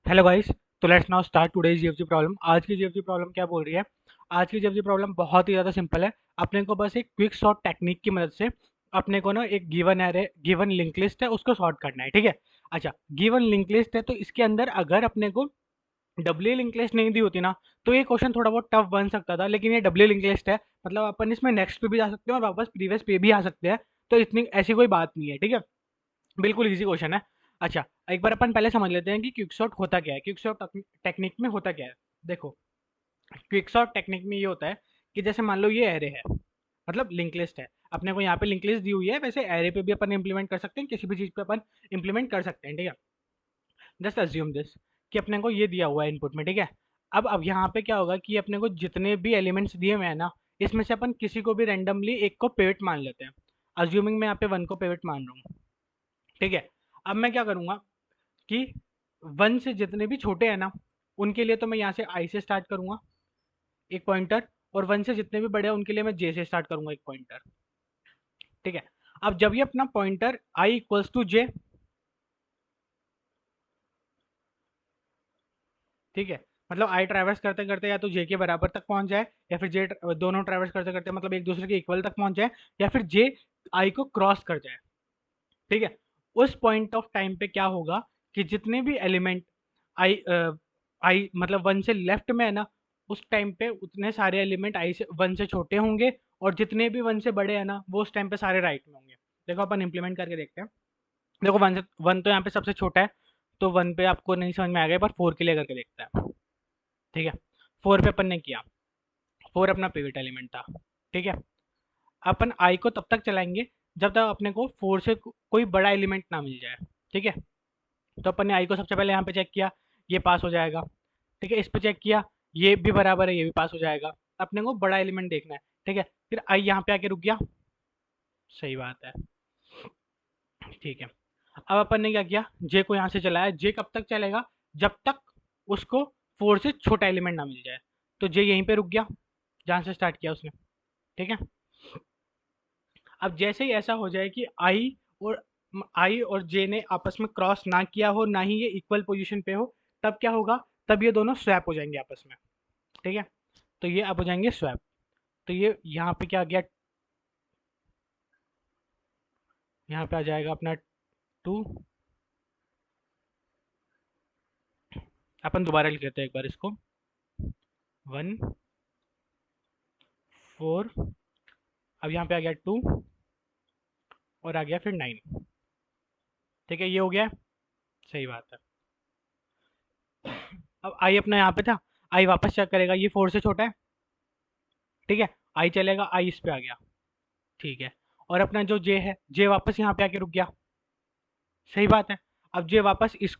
Hello guys. तो let's now start today's GFG problem. आज की जीएफजी प्रॉब्लम क्या बोल रही है? आज की जीएफजी प्रॉब्लम बहुत ही ज़्यादा सिंपल है। अपने को बस एक क्विक सॉर्ट टेक्निक की मदद से अपने को ना एक given array given link list है उसको सॉर्ट करना है, ठीक है। अच्छा, गिवन लिंक लिस्ट है तो इसके अंदर अगर अपने को डब्ल्यू लिंक लिस्ट नहीं दी होती ना तो ये क्वेश्चन थोड़ा बहुत टफ बन सकता था, लेकिन ये डब्ल्यू लिंक लिस्ट है, मतलब अपन इसमें नेक्स्ट पे भी जा सकते हैं और वापस प्रीवियस पे भी आ सकते हैं। तो इतनी ऐसी कोई बात नहीं है, ठीक है। बिल्कुल इजी क्वेश्चन है। अच्छा, एक बार अपन पहले समझ लेते हैं कि क्विकसॉर्ट होता क्या है। क्विकसॉर्ट टेक्निक में होता क्या है, देखो। क्विकसॉर्ट टेक्निक में ये होता है कि जैसे मान लो ये एरे है, मतलब लिंक लिस्ट है। अपने को यहाँ पे लिंक लिस्ट दी हुई है, वैसे एरे पे भी अपन इंप्लीमेंट कर सकते हैं, किसी भी चीज़ पे अपन इंप्लीमेंट कर सकते हैं, ठीक है। जस्ट अज्यूम दिस कि अपने को ये दिया हुआ है इनपुट में, ठीक है। अब यहाँ पे क्या होगा कि अपने को जितने भी एलिमेंट्स दिए हुए हैं ना, इसमें से अपन किसी को भी रेंडमली एक को पिवट मान लेते हैं। अज्यूमिंग मैं यहाँ पे वन को पिवट मान रहा हूँ, ठीक है। अब मैं क्या करूँगा कि वन से जितने भी छोटे हैं ना, उनके लिए तो मैं यहाँ से आई से स्टार्ट करूंगा एक पॉइंटर, और वन से जितने भी बड़े हैं उनके लिए मैं जे से स्टार्ट करूंगा एक पॉइंटर, ठीक है। अब जब ये अपना पॉइंटर आई इक्वल्स टू जे, ठीक है, मतलब आई ट्रैवर्स करते करते या तो जे के बराबर तक पहुंच जाए, या फिर जे दोनों ट्रैवर्स करते करते मतलब एक दूसरे के इक्वल तक पहुंच जाए, या फिर जे आई को क्रॉस कर जाए, ठीक है। उस पॉइंट ऑफ टाइम पे क्या होगा कि जितने भी एलिमेंट आई आई मतलब वन से लेफ्ट में है ना, उस टाइम पे उतने सारे एलिमेंट आई से वन से छोटे होंगे, और जितने भी वन से बड़े हैं ना वो उस टाइम पे सारे राइट में होंगे। देखो अपन इम्प्लीमेंट करके देखते हैं। देखो वन तो यहाँ पे सबसे छोटा है, तो वन पे आपको नहीं समझ में आ गया, पर फोर के लिए करके देखते हैं, ठीक है। फोर पे अपन ने किया, फोर अपना पिवट एलिमेंट था, ठीक है। अपन आई को तब तक चलाएंगे जब तक अपने को फोर से कोई बड़ा एलिमेंट ना मिल जाए, ठीक है। तो अपन ने आई को सबसे पहले यहाँ पे चेक किया, ये पास हो जाएगा, ठीक है। इस पे चेक किया, ये भी बराबर है, ये भी पास हो जाएगा। अपने को बड़ा एलिमेंट देखना है, ठीक है। फिर आई यहाँ पे आके रुक गया, सही बात है, ठीक है। अब अपन ने क्या किया, जे को यहाँ से चलाया। जे कब तक चलेगा, जब तक उसको फोर से छोटा एलिमेंट ना मिल जाए। तो जे यहीं पे रुक गया जहाँ से स्टार्ट किया उसने, ठीक है। अब जैसे ही ऐसा हो जाए कि और आई और जे ने आपस में क्रॉस ना किया हो, ना ही ये इक्वल पोजीशन पे हो, तब क्या होगा, तब ये दोनों स्वैप हो जाएंगे आपस में, ठीक है। तो ये अब हो जाएंगे स्वैप। तो ये यहाँ पे क्या आ गया, यहाँ पे आ जाएगा अपना टू। अपन दोबारा लिख लेते हैं एक बार इसको, वन, फोर, अब यहाँ पे आ गया टू, और आ गया फिर नाइन, ठीक है। ये हो गया, सही बात है। अब आई अपना यहाँ पे था, आई वापस चेक करेगा, ये फोर से छोटा है, ठीक है। आई चलेगा, आई इस पे आ गया, ठीक है। और अपना जो जे है, जे वापस यहाँ पे आके रुक गया, सही बात है। अब जे वापस इस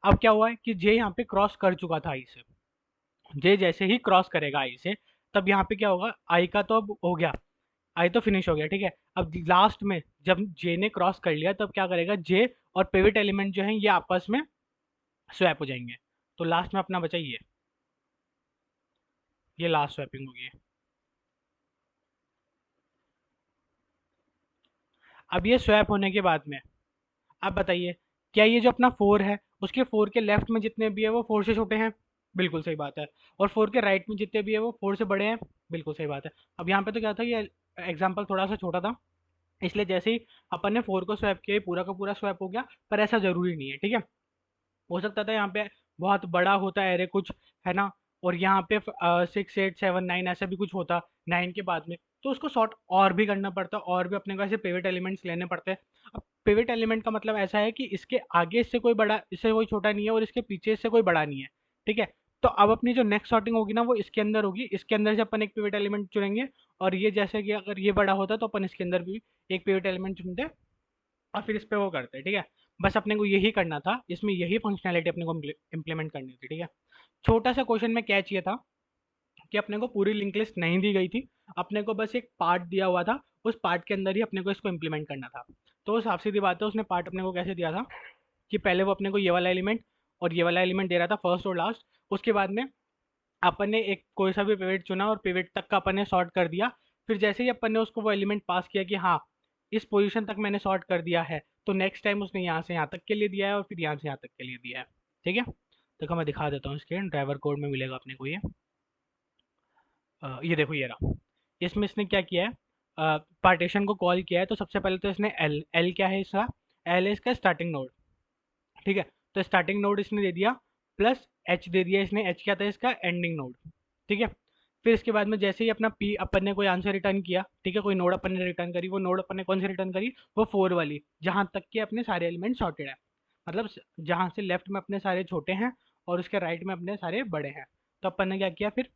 अब क्या हुआ है कि जे यहाँ पे क्रॉस कर चुका था आई से। जे जैसे ही क्रॉस करेगा आई से, तब यहाँ पे क्या होगा, आई का तो अब हो गया, आई तो फिनिश हो गया, ठीक है। अब लास्ट में जब जे ने क्रॉस कर लिया, तब क्या करेगा, जे और पिवट एलिमेंट जो है ये आपस में स्वैप हो जाएंगे। तो लास्ट में अपना बचा ये लास्ट स्वैपिंग होगी। अब ये स्वैप होने के बाद में आप बताइए, क्या ये जो अपना फोर है, उसके फोर के लेफ्ट में जितने भी है वो फोर से छोटे हैं? बिल्कुल सही बात है। और फोर के राइट में जितने भी है वो फोर से बड़े हैं? बिल्कुल सही बात है। अब यहाँ पे तो क्या था, ये एग्जाम्पल थोड़ा सा छोटा था, इसलिए जैसे ही अपन ने फोर को स्वैप किया, पूरा का पूरा स्वैप हो गया, पर ऐसा जरूरी नहीं है, ठीक है। हो सकता था यहाँ पे बहुत बड़ा होता है एरे कुछ, है ना, और यहाँ पे 6 8 7 9 ऐसा भी कुछ होता नाइन के बाद में, तो उसको सॉर्ट और भी करना पड़ता, और भी अपने को ऐसे पिवट एलिमेंट्स लेने पड़ते हैं। अब पिवट एलिमेंट का मतलब ऐसा है कि इसके आगे इससे कोई बड़ा, इससे कोई छोटा नहीं है, और इसके पीछे इससे कोई बड़ा नहीं है, ठीक है। तो अब अपनी जो नेक्स्ट सॉर्टिंग होगी ना वो इसके अंदर होगी, इसके अंदर से अपन एक पिवट एलिमेंट चुनेंगे, और ये जैसे कि अगर ये बड़ा होता तो अपन इसके अंदर भी एक पिवट एलिमेंट चुनते और फिर इस पे वो करते हैं, ठीक है। बस अपने को यही करना था, इसमें यही फंक्शनैलिटी अपने को इम्प्लीमेंट करनी थी, ठीक है। छोटा सा क्वेश्चन में क्या चाहिए था कि अपने को पूरी लिंक लिस्ट नहीं दी गई थी, अपने को बस एक पार्ट दिया हुआ था, उस पार्ट के अंदर ही अपने को इसको इम्प्लीमेंट करना था। तो साफ सीधी बात है, उसने पार्ट अपने को कैसे दिया था कि पहले वो अपने को ये वाला एलिमेंट और ये वाला एलिमेंट दे रहा था, फर्स्ट और लास्ट। उसके बाद में अपन ने एक कोई सा भी पिवट चुना और पिवट तक का अपन ने सॉर्ट कर दिया। फिर जैसे ही अपन ने उसको वो एलिमेंट पास किया कि हाँ इस पोजीशन तक मैंने सॉर्ट कर दिया है, तो नेक्स्ट टाइम उसने यहाँ से यहाँ तक के लिए दिया है और फिर यहाँ से यहाँ तक के लिए दिया है, ठीक है। देखो मैं दिखा देता हूँ, इसके ड्राइवर कोड में मिलेगा अपने को ये देखो ये रहा। इसमें इसने क्या किया है, पार्टीशन को कॉल किया है। तो सबसे पहले तो इसने एल एल क्या है इसका, एल है इसका स्टार्टिंग नोड, ठीक है। तो स्टार्टिंग नोड इसने दे दिया, प्लस एच दे दिया इसने। एच क्या था इसका, एंडिंग नोड, ठीक है। फिर इसके बाद में जैसे ही अपना पी अपन ने कोई आंसर रिटर्न किया, ठीक है, कोई नोड अपन ने रिटर्न करी, वो नोड अपन ने कौन सी रिटर्न करी, वो 4 वाली, जहां तक के अपने सारे एलिमेंट सॉर्टेड है। मतलब जहां से लेफ्ट में अपने सारे छोटे हैं और उसके राइट में अपने सारे बड़े हैं। तो अपन ने क्या किया फिर,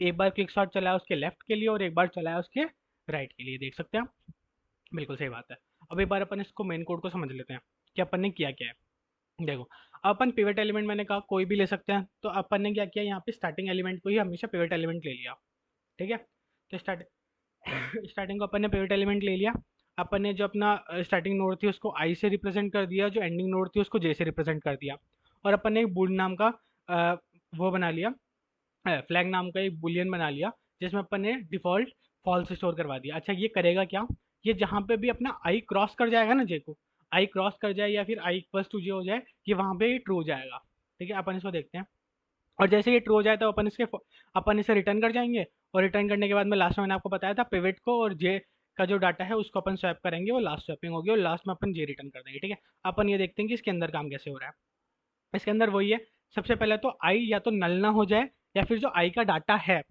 एक बार क्विक सॉर्ट चलाया उसके लेफ्ट के लिए और एक बार चलाया उसके राइट के लिए, देख सकते हैं आप। बिल्कुल सही बात है। अब एक बार अपन इसको मेन कोड को समझ लेते हैं कि अपन ने किया क्या है। देखो, अपन पिवट एलिमेंट मैंने कहा कोई भी ले सकते हैं, तो अपन ने क्या किया, यहाँ पे स्टार्टिंग एलिमेंट को ही हमेशा पिवट एलिमेंट ले लिया, ठीक है। तो स्टार्टिंग को अपन ने पिवट एलिमेंट ले लिया। अपन ने जो अपना स्टार्टिंग नोड थी उसको आई से रिप्रेजेंट कर दिया, जो एंडिंग नोड थी उसको जे से रिप्रेजेंट कर दिया। और अपन ने एक बूल नाम का वो बना लिया, फ्लैग नाम का एक बुलियन बना लिया, जिसमें अपन ने डिफॉल्ट फॉल्स स्टोर करवा दिया। अच्छा ये करेगा क्या, ये जहाँ पे भी अपना आई क्रॉस कर जाएगा ना, जे को आई क्रॉस कर जाए या फिर आई इक्वल्स टू जे हो जाए, ये वहाँ पे ट्रू हो जाएगा, ठीक है। अपन इसको देखते हैं। और जैसे ये ट्रू हो जाए तो अपन इसे रिटर्न कर जाएंगे। और रिटर्न करने के बाद में लास्ट में मैंने आपको बताया था, पिवट को और जे का जो डाटा है उसको अपन स्वैप करेंगे, वो लास्ट स्वैपिंग होगी और लास्ट में अपन जे रिटर्न कर देंगे, ठीक है। अपन ये देखते हैं कि इसके अंदर काम कैसे हो रहा है। इसके अंदर वही है, सबसे पहले तो आई या तो नल ना हो जाए, या फिर जो आई का डाटा है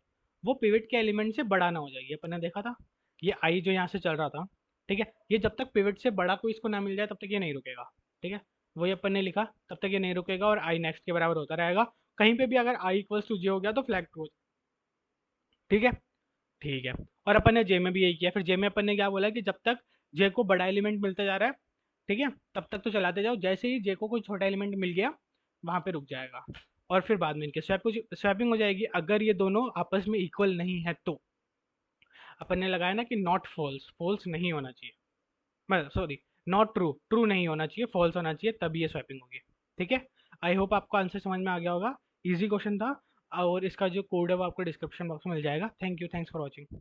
वो पिवट के एलिमेंट से बड़ा ना हो जाए। ये अपन ने देखा था, ये आई जो यहाँ से चल रहा था, ठीक है, ये जब तक पिवट से बड़ा कोई इसको ना मिल जाए तब तक ये नहीं रुकेगा, ठीक है। वही अपन ने लिखा, तब तक ये नहीं रुकेगा और आई नेक्स्ट के बराबर होता रहेगा। कहीं पे भी अगर आई इक्वल्स टू जे हो गया तो फ्लैग ट्रू, ठीक है। ठीक है। और अपन ने जे में भी यही किया। फिर जे में अपन ने क्या बोला कि जब तक जे को बड़ा एलिमेंट मिलता जा रहा है, ठीक है, तब तक तो चलाते जाओ, जैसे ही जे को कोई छोटा एलिमेंट मिल गया वहां पे रुक जाएगा। और फिर बाद में इनके स्वैपिंग हो जाएगी, अगर ये दोनों आपस में इक्वल नहीं है तो। अपन ने लगाया ना कि नॉट फॉल्स, फॉल्स नहीं होना चाहिए, मतलब सॉरी, नॉट ट्रू, ट्रू नहीं होना चाहिए, फॉल्स होना चाहिए, तभी ये स्वैपिंग होगी, ठीक है। आई होप आपको आंसर समझ में आ गया होगा। इजी क्वेश्चन था। और इसका जो कोड है वो आपको डिस्क्रिप्शन बॉक्स में मिल जाएगा। Thank you, thanks for watching.